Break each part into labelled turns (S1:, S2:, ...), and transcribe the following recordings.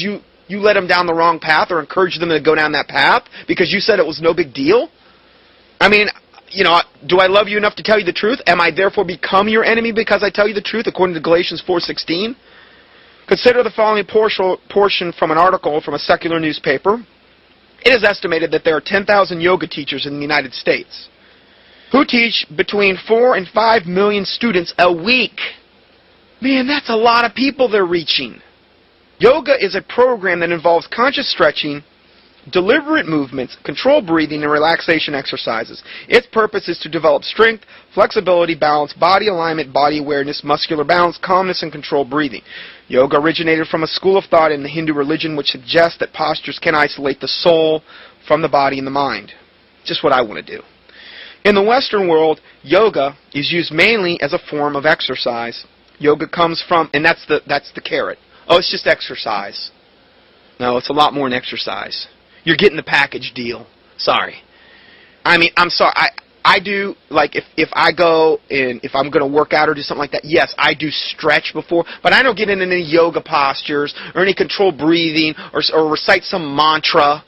S1: you led them down the wrong path or encouraged them to go down that path because you said it was no big deal? I mean, do I love you enough to tell you the truth? Am I therefore become your enemy because I tell you the truth, according to Galatians 4:16? Consider the following portion from an article from a secular newspaper. It is estimated that there are 10,000 yoga teachers in the United States who teach between 4 and 5 million students a week. Man, that's a lot of people they're reaching. Yoga is a program that involves conscious stretching, deliberate movements, controlled breathing, and relaxation exercises. Its purpose is to develop strength, flexibility, balance, body alignment, body awareness, muscular balance, calmness, and controlled breathing. Yoga originated from a school of thought in the Hindu religion which suggests that postures can isolate the soul from the body and the mind. Just what I want to do. In the Western world, yoga is used mainly as a form of exercise. Yoga comes from, and that's the carrot. Oh, it's just exercise. No, it's a lot more than exercise. You're getting the package deal. Sorry. I mean, I'm sorry. I do, like, if I go and if I'm going to work out or do something like that, yes, I do stretch before, but I don't get into any yoga postures or any controlled breathing or recite some mantra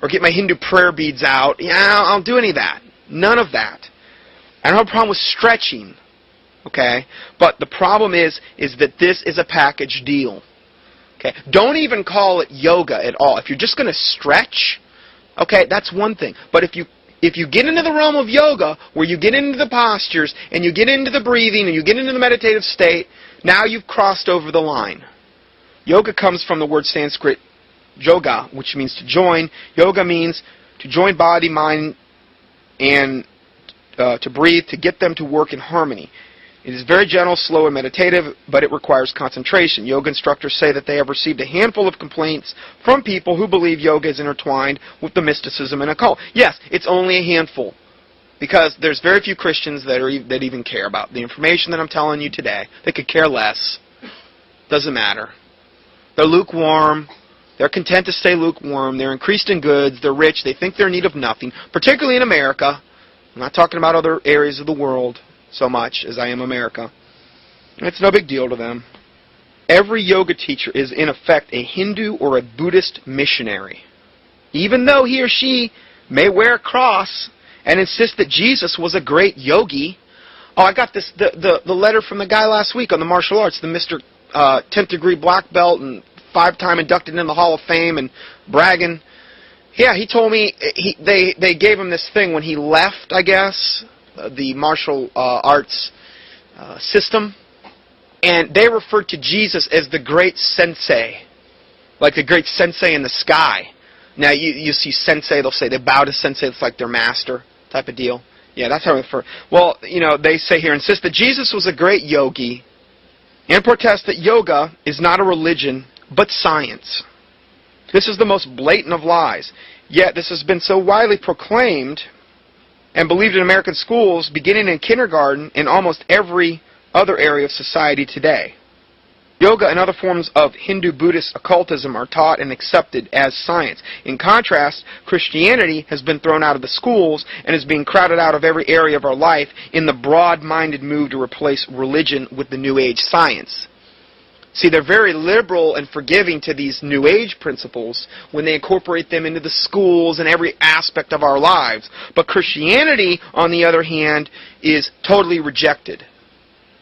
S1: or get my Hindu prayer beads out. Yeah, I don't do any of that. None of that. I don't have a problem with stretching, okay? But the problem is that this is a package deal. Okay? Don't even call it yoga at all. If you're just going to stretch, okay, that's one thing. But if you get into the realm of yoga, where you get into the postures, and you get into the breathing, and you get into the meditative state, now you've crossed over the line. Yoga comes from the word Sanskrit yoga, which means to join. Yoga means to join body, mind, and to breathe, to get them to work in harmony. It is very gentle, slow, and meditative, but it requires concentration. Yoga instructors say that they have received a handful of complaints from people who believe yoga is intertwined with the mysticism and occult. Yes, it's only a handful, because there's very few Christians that even care about the information that I'm telling you today. They could care less. Doesn't matter. They're lukewarm. They're content to stay lukewarm. They're increased in goods. They're rich. They think they're in need of nothing, particularly in America. I'm not talking about other areas of the world so much as I am America. It's no big deal to them. Every yoga teacher is in effect a Hindu or a Buddhist missionary. Even though he or she may wear a cross and insist that Jesus was a great yogi. Oh, I got the letter from the guy last week on the martial arts, the Mr. 10th degree black belt and 5-time inducted in the Hall of Fame and bragging. Yeah, he told me they gave him this thing when he left, I guess, the martial arts system, and they referred to Jesus as the great sensei, like the great sensei in the sky. Now you see sensei, they'll say they bow to sensei, it's like their master type of deal. Yeah, that's how they refer. Well, they say here, insist that Jesus was a great yogi, and protest that yoga is not a religion but science. This is the most blatant of lies. Yet this has been so widely proclaimed and believed in American schools, beginning in kindergarten, in almost every other area of society today. Yoga and other forms of Hindu-Buddhist occultism are taught and accepted as science. In contrast, Christianity has been thrown out of the schools and is being crowded out of every area of our life in the broad-minded move to replace religion with the New Age science. See, they're very liberal and forgiving to these New Age principles when they incorporate them into the schools and every aspect of our lives. But Christianity, on the other hand, is totally rejected.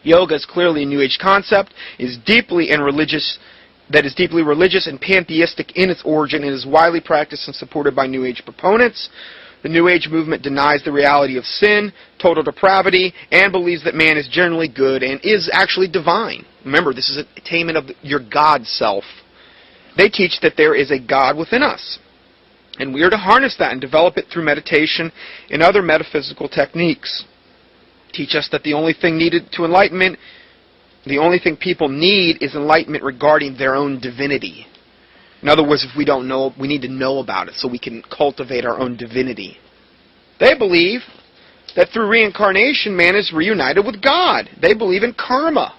S1: Yoga is clearly a New Age concept, is deeply religious and pantheistic in its origin, and is widely practiced and supported by New Age proponents. The New Age movement denies the reality of sin, total depravity, and believes that man is generally good and is actually divine. Remember, this is an attainment of your God self. They teach that there is a God within us, and we are to harness that and develop it through meditation and other metaphysical techniques. Teach us that the only thing needed to enlightenment, the only thing people need is enlightenment regarding their own divinity. In other words, if we don't know, we need to know about it so we can cultivate our own divinity. They believe that through reincarnation, man is reunited with God. They believe in karma,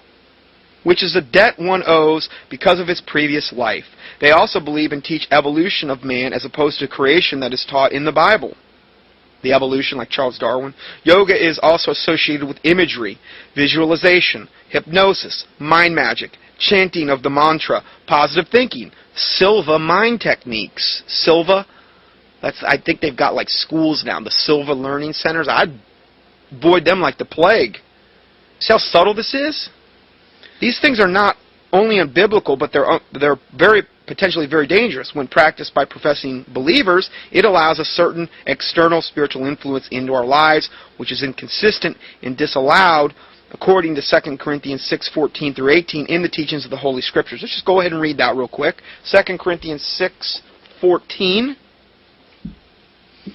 S1: which is a debt one owes because of his previous life. They also believe and teach evolution of man as opposed to creation that is taught in the Bible. The evolution, like Charles Darwin. Yoga is also associated with imagery, visualization, hypnosis, mind magic, chanting of the mantra, positive thinking, Silva mind techniques. Silva, I think they've got like schools now, the Silva learning centers. I'd avoid them like the plague. See how subtle this is? These things are not only unbiblical, but they're potentially very dangerous. When practiced by professing believers, it allows a certain external spiritual influence into our lives, which is inconsistent and disallowed according to 2 Corinthians 6:14 through 18 in the teachings of the Holy Scriptures. Let's just go ahead and read that real quick. 2 Corinthians 6:14.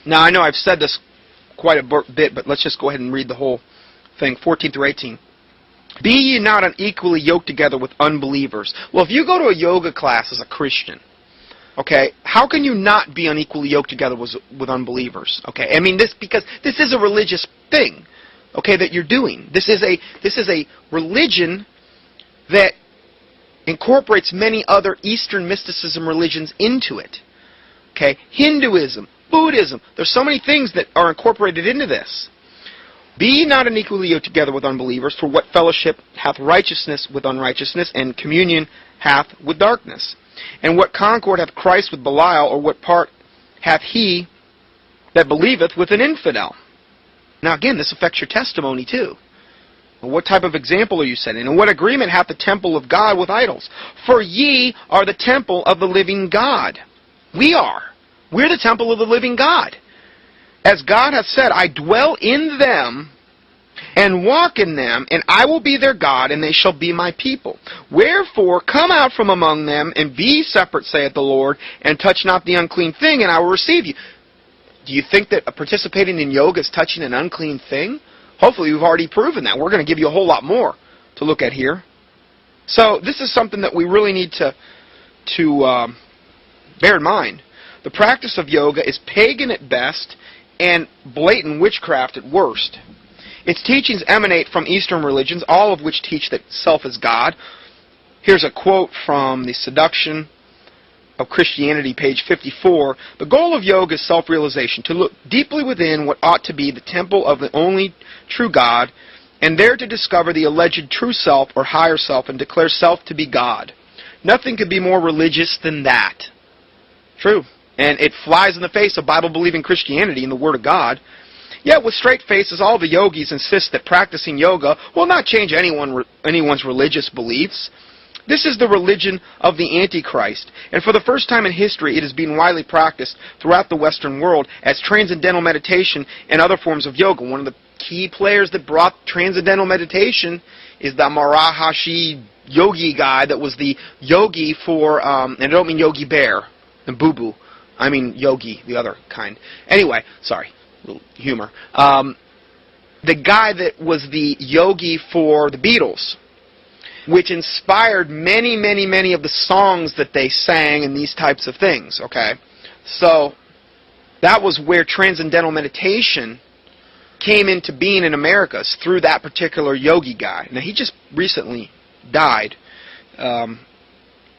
S1: Now, I know I've said this quite a bit, but let's just go ahead and read the whole thing, 14 through 18. Be ye not unequally yoked together with unbelievers. Well, if you go to a yoga class as a Christian, okay, how can you not be unequally yoked together with unbelievers? Okay, I mean because this is a religious thing, okay, that you're doing. This is a religion that incorporates many other Eastern mysticism religions into it. Okay, Hinduism, Buddhism. There's so many things that are incorporated into this. Be ye not unequally yoked together with unbelievers, for what fellowship hath righteousness with unrighteousness, and communion hath with darkness? And what concord hath Christ with Belial, or what part hath he that believeth with an infidel? Now again, this affects your testimony too. What type of example are you setting? And what agreement hath the temple of God with idols? For ye are the temple of the living God. We are. We're the temple of the living God. As God hath said, I dwell in them and walk in them, and I will be their God, and they shall be my people. Wherefore, come out from among them, and be separate, saith the Lord, and touch not the unclean thing, and I will receive you. Do you think that participating in yoga is touching an unclean thing? Hopefully we've already proven that. We're going to give you a whole lot more to look at here. So this is something that we really need to bear in mind. The practice of yoga is pagan at best and blatant witchcraft at worst. Its teachings emanate from Eastern religions, all of which teach that self is God. Here's a quote from The Seduction of Christianity, page 54. The goal of yoga is self-realization, to look deeply within what ought to be the temple of the only true God, and there to discover the alleged true self or higher self and declare self to be God. Nothing could be more religious than that. True. And it flies in the face of Bible-believing Christianity and the Word of God. Yet with straight faces, all the yogis insist that practicing yoga will not change anyone's religious beliefs. This is the religion of the Antichrist, and for the first time in history it is being widely practiced throughout the Western world as transcendental meditation and other forms of yoga. One of the key players that brought transcendental meditation is the Maharishi Yogi guy that was the yogi for, and I don't mean Yogi Bear and Boo Boo. I mean Yogi, the other kind. Anyway, sorry, a little humor. The guy that was the yogi for the Beatles, which inspired many, many, many of the songs that they sang and these types of things, okay? So that was where transcendental meditation came into being in America, through that particular yogi guy. Now, he just recently died.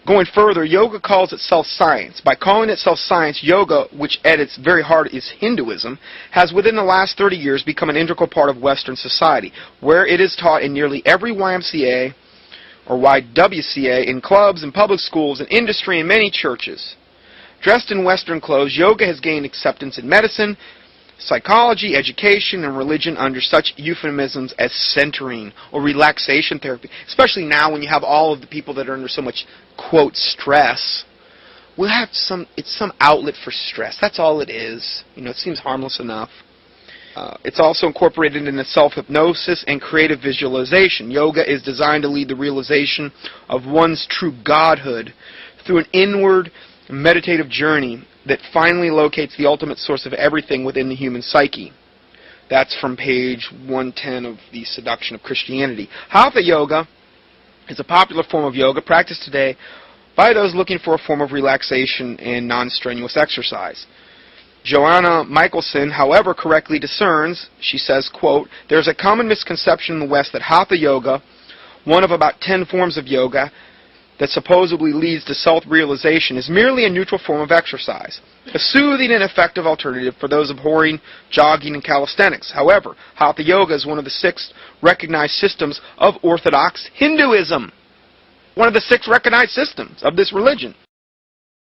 S1: Going further, yoga calls itself science. By calling itself science, yoga, which at its very heart is Hinduism, has within the last 30 years become an integral part of Western society, where it is taught in nearly every YMCA or YWCA, in clubs and public schools, in industry, and many churches. Dressed in Western clothes, yoga has gained acceptance in medicine, psychology, education, and religion under such euphemisms as centering or relaxation therapy. Especially now when you have all of the people that are under so much, quote, stress. We'll have it's some outlet for stress. That's all it is. You know, it seems harmless enough. It's also incorporated into self-hypnosis and creative visualization. Yoga is designed to lead the realization of one's true godhood through an inward meditative journey that finally locates the ultimate source of everything within the human psyche. That's from page 110 of The Seduction of Christianity. Hatha yoga is a popular form of yoga practiced today by those looking for a form of relaxation and non-strenuous exercise. Joanna Michelson, however, correctly discerns, she says, quote, "There's a common misconception in the West that Hatha yoga, one of about 10 forms of yoga that supposedly leads to self-realization, is merely a neutral form of exercise, a soothing and effective alternative for those abhorring jogging and calisthenics. However, Hatha yoga is one of the 6 recognized systems of Orthodox Hinduism." One of the 6 recognized systems of this religion.